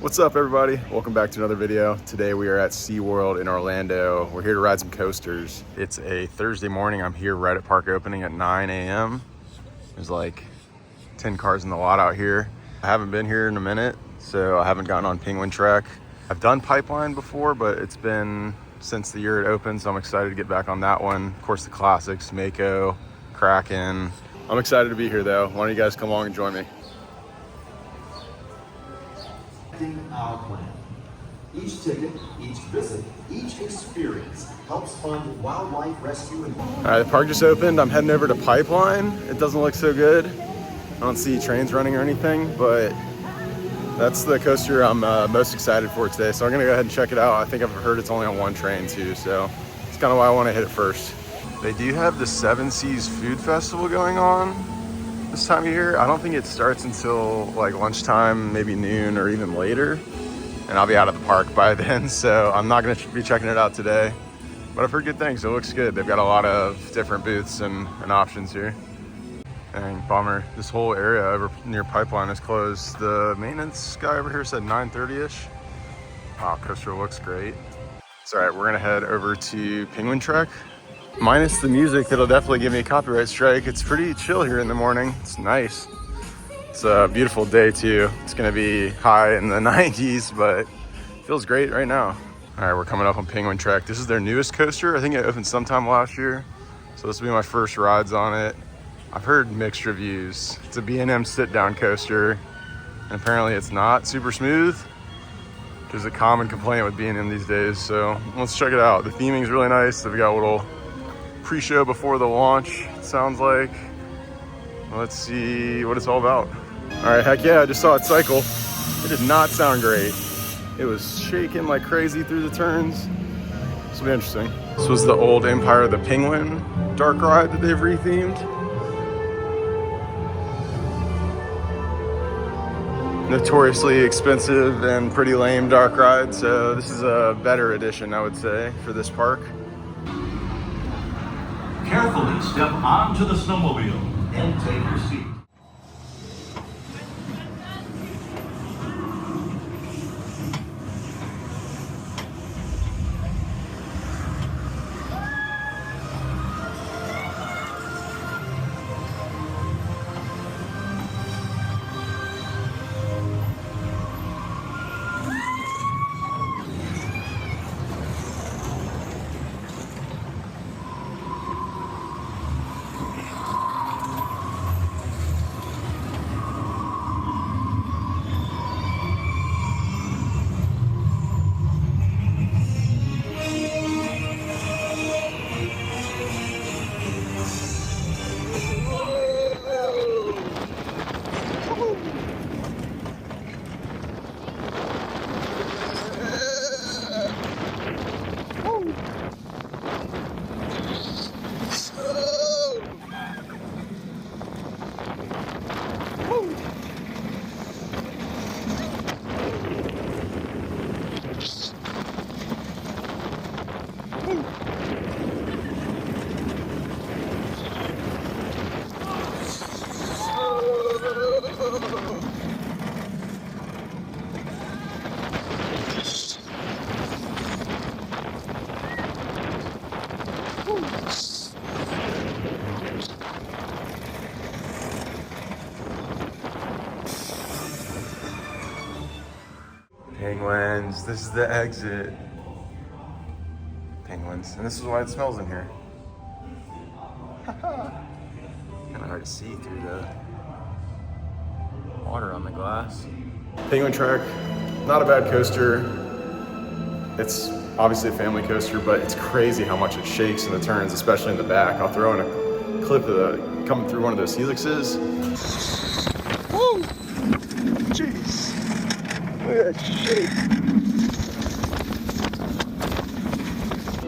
What's up, everybody? Welcome back to another video. Today we are at SeaWorld in Orlando. We're here to ride some coasters. It's a Thursday morning. I'm here right at park opening at 9 a.m. There's like 10 cars in the lot out here. I haven't been here in a minute, so I haven't gotten on Penguin Trek. I've done Pipeline before, but it's been since the year it opened, so I'm excited to get back on that one. Of course, the classics, Mako, Kraken. I'm excited to be here though. Why don't you guys come along and join me? Our plan. Each ticket, each visit, each experience helps fund wildlife rescue and... All right, the park just opened. I'm heading over to Pipeline. It doesn't look so good. I don't see trains running or anything, but that's the coaster I'm most excited for today. So I'm gonna go ahead and check it out. I think I've heard it's only on one train too, so it's kind of why I want to hit it first. They do have the Seven Seas Food Festival going on this time of year. I don't think it starts until like lunchtime, maybe noon or even later. And I'll be out of the park by then, so I'm not gonna be checking it out today. But I've heard good things, it looks good. They've got a lot of different booths and options here. Dang, bummer. This whole area over near Pipeline is closed. The maintenance guy over here said 9:30-ish. Wow, coaster looks great. It's all right, we're gonna head over to Penguin Trek. Minus the music, that'll definitely give me a copyright strike. It's pretty chill here in the morning. It's nice. It's a beautiful day too. It's gonna be high in the 90s, but it feels great right now. All right, we're coming up on Penguin Trek. This is their newest coaster. I think it opened sometime last year. So this will be my first rides on it. I've heard mixed reviews. It's a B&M sit-down coaster, and apparently it's not super smooth, which is a common complaint with B&M these days. So let's check it out. The theming is really nice. They've got a little pre-show before the launch, it sounds like. Let's see what it's all about. All right, heck yeah, I just saw it cycle. It did not sound great. It was shaking like crazy through the turns. This will be interesting. This was the old Empire of the Penguin dark ride that they've rethemed. Notoriously expensive and pretty lame dark ride, so this is a better edition, I would say, for this park. Carefully step onto the snowmobile and take your seat. Penguins, this is the exit. Penguins, and this is why it smells in here. Kind of hard to see through the water on the glass. Penguin Trek, not a bad coaster. It's obviously a family coaster, but it's crazy how much it shakes in the turns, especially in the back. I'll throw in a clip of coming through one of those helixes. Woo! Jeez. Look at that shake.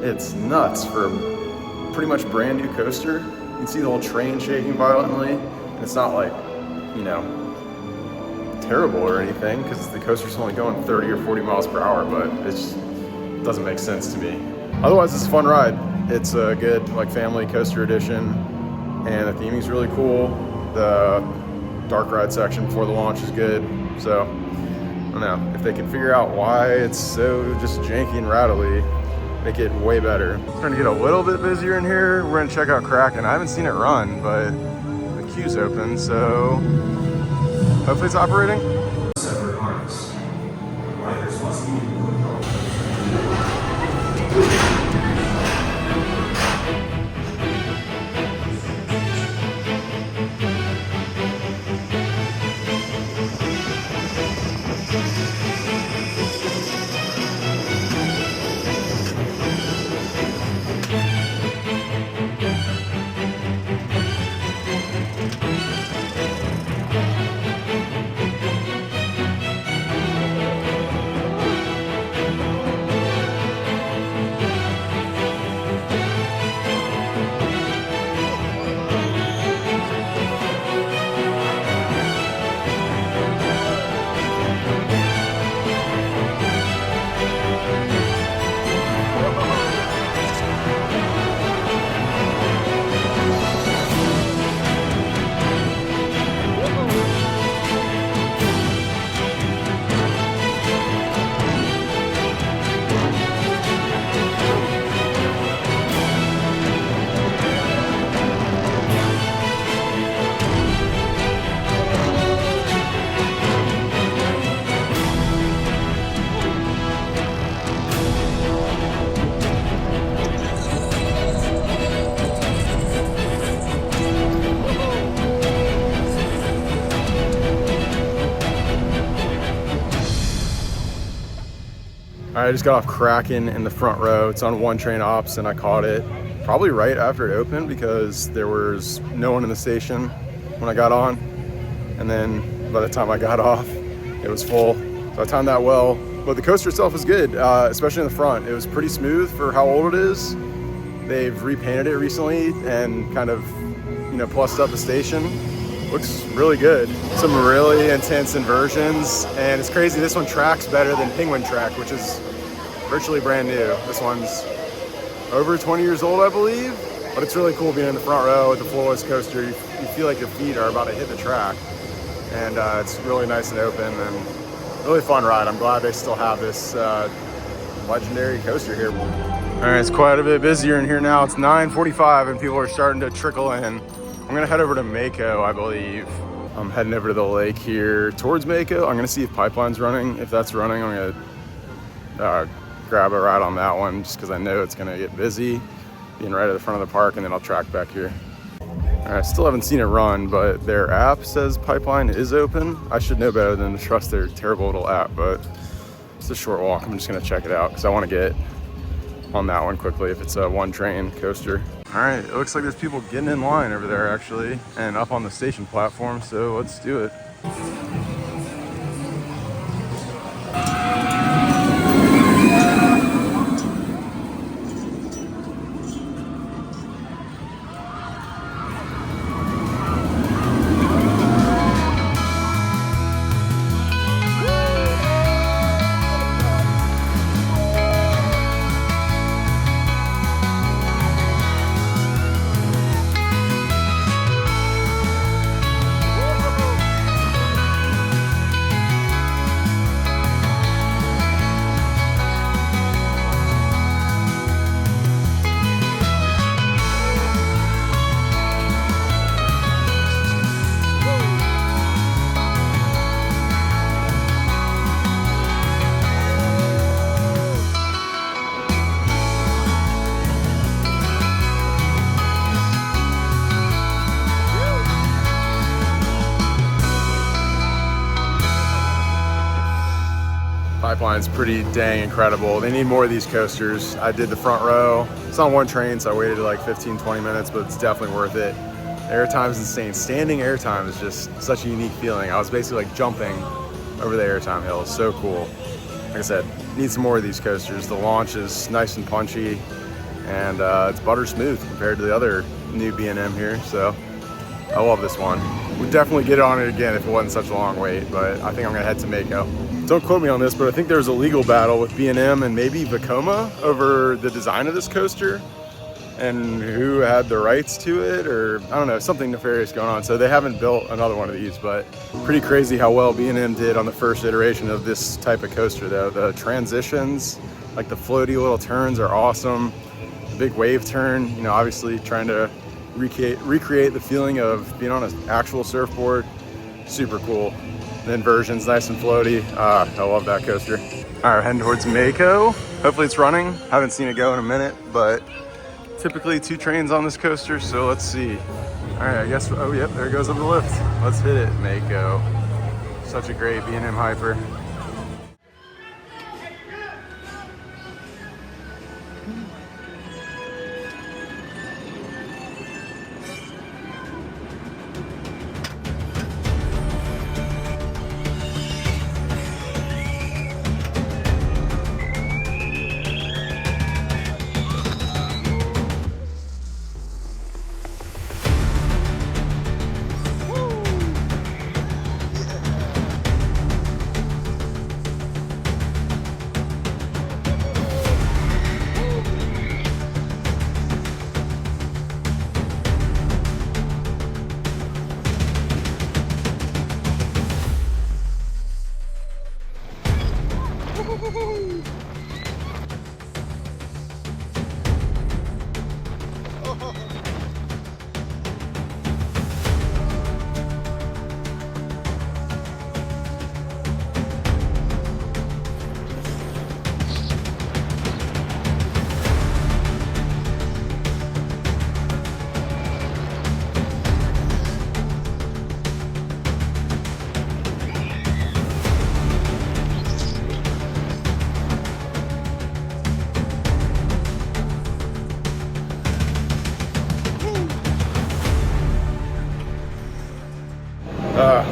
It's nuts for a pretty much brand new coaster. You can see the whole train shaking violently. And it's not like, you know, terrible or anything, because the coaster's only going 30 or 40 miles per hour, but it just doesn't make sense to me. Otherwise, it's a fun ride. It's a good like family coaster edition, and the theming's really cool. The dark ride section before the launch is good. So don't know, if they can figure out why it's so just janky and rattly, make it way better. Trying to get a little bit busier in here. We're gonna check out Kraken. I haven't seen it run, but the queue's open, so hopefully it's operating. Separate harness. Riders must be I just got off Kraken in the front row. It's on one train ops, and I caught it probably right after it opened because there was no one in the station when I got on. And then by the time I got off, it was full. So I timed that well. But the coaster itself is good, especially in the front. It was pretty smooth for how old it is. They've repainted it recently and kind of, you know, plussed up the station. Looks really good. Some really intense inversions, and it's crazy. This one tracks better than Penguin Track, which is virtually brand new. This one's over 20 years old, I believe, but it's really cool being in the front row with the floorless coaster. You feel like your feet are about to hit the track, and it's really nice and open and really fun ride. I'm glad they still have this legendary coaster here. All right, it's quite a bit busier in here now. It's 9:45 and people are starting to trickle in. I'm gonna head over to Mako, I believe. I'm heading over to the lake here towards Mako. I'm gonna see if Pipeline's running. If that's running, I'm gonna grab a ride on that one just because I know it's gonna get busy, being right at the front of the park, and then I'll track back here. All right, I still haven't seen it run, but their app says Pipeline is open. I should know better than to trust their terrible little app, but it's a short walk. I'm just gonna check it out because I wanna get on that one quickly if it's a one train coaster. All right, it looks like there's people getting in line over there actually and up on the station platform, so let's do it. Pipeline's pretty dang incredible. They need more of these coasters. I did the front row. It's on one train, so I waited like 15-20 minutes, but it's definitely worth it. Airtime is insane. Standing airtime is just such a unique feeling. I was basically like jumping over the airtime hill. So cool. Like I said, need some more of these coasters. The launch is nice and punchy, and it's butter smooth compared to the other new B&M here. So I love this one. We'd definitely get on it again if it wasn't such a long wait, but I think I'm gonna head to Mako. Don't quote me on this, but I think there was a legal battle with B&M and maybe Vekoma over the design of this coaster. and who had the rights to it, or I don't know, something nefarious going on. So they haven't built another one of these, but pretty crazy how well B&M did on the first iteration of this type of coaster though. The transitions, like the floaty little turns are awesome. The big wave turn, you know, obviously trying to recreate the feeling of being on an actual surfboard. Super cool. The inversion's nice and floaty. I love that coaster. All right, heading towards Mako. Hopefully it's running. Haven't seen it go in a minute, but typically 2 trains on this coaster, so let's see. All right, I guess, oh yep, there goes up the lift. Let's hit it, Mako. Such a great B&M hyper.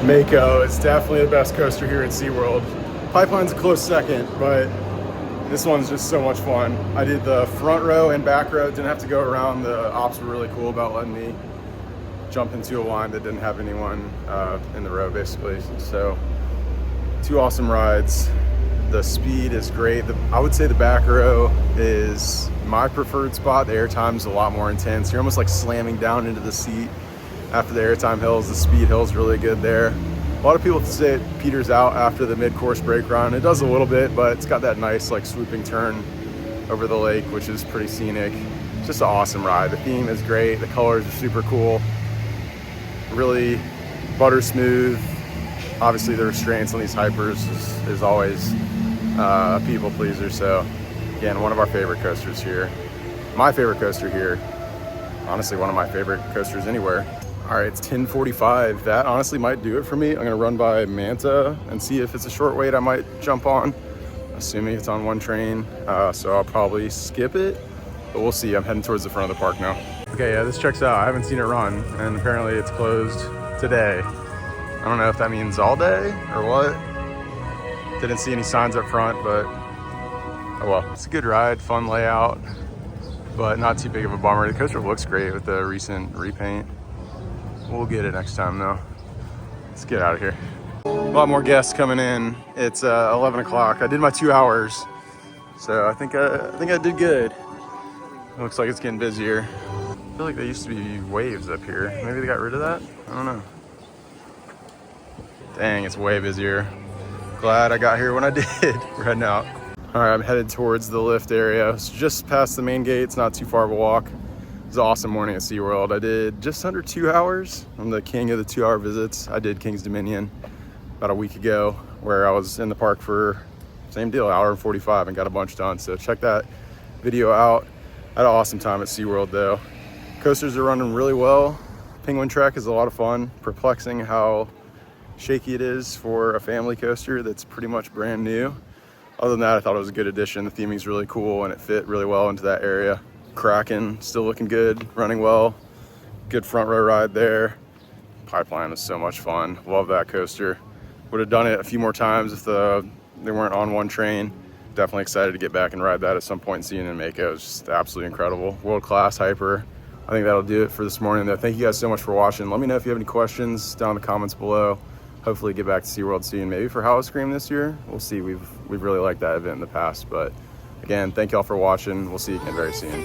Mako is definitely the best coaster here at SeaWorld. Pipeline's a close second, but this one's just so much fun. I did the front row and back row, didn't have to go around. The ops were really cool about letting me jump into a line that didn't have anyone in the row, basically. So 2 awesome rides. The speed is great. I would say the back row is my preferred spot. The airtime's a lot more intense. You're almost like slamming down into the seat. After the airtime hills, the speed hill's really good there. A lot of people say it peters out after the mid-course brake run. It does a little bit, but it's got that nice like swooping turn over the lake, which is pretty scenic. It's just an awesome ride. The theme is great. The colors are super cool. Really butter smooth. Obviously the restraints on these hypers is always a people pleaser. So again, one of our favorite coasters here. My favorite coaster here. Honestly, one of my favorite coasters anywhere. All right, it's 10:45. That honestly might do it for me. I'm gonna run by Manta and see if it's a short wait I might jump on, assuming it's on one train. So I'll probably skip it, but we'll see. I'm heading towards the front of the park now. Okay, yeah, this checks out. I haven't seen it run, and apparently it's closed today. I don't know if that means all day or what. Didn't see any signs up front, but oh well. It's a good ride, fun layout, but not too big of a bummer. The coaster looks great with the recent repaint. We'll get it next time though. Let's get out of here. A lot more guests coming in. It's 11 o'clock. I did my 2 hours, so I think I did good. It looks like it's getting busier. I feel like there used to be waves up here. Maybe they got rid of that? I don't know. Dang, it's way busier. Glad I got here when I did. We're heading out. All right, I'm headed towards the lift area. It's just past the main gate. It's not too far of a walk. It was an awesome morning at SeaWorld. I did just under 2 hours. I'm the king of the 2-hour visits. I did King's Dominion about a week ago, where I was in the park for same deal, 1:45, and got a bunch done. So check that video out. I had an awesome time at SeaWorld though. Coasters are running really well. Penguin Trek is a lot of fun. Perplexing how shaky it is for a family coaster that's pretty much brand new. Other than that, I thought it was a good addition. The theming's really cool and it fit really well into that area. Kraken, still looking good, running well. Good front row ride there. Pipeline was so much fun. Love that coaster. Would have done it a few more times if they weren't on one train. Definitely excited to get back and ride that at some point and see it in Mako. It was just absolutely incredible. World-class hyper. I think that'll do it for this morning though. Thank you guys so much for watching. Let me know if you have any questions down in the comments below. Hopefully get back to SeaWorld soon, maybe for Howl-O-Scream this year. We'll see. We've really liked that event in the past, but again, thank y'all for watching. We'll see you again very soon.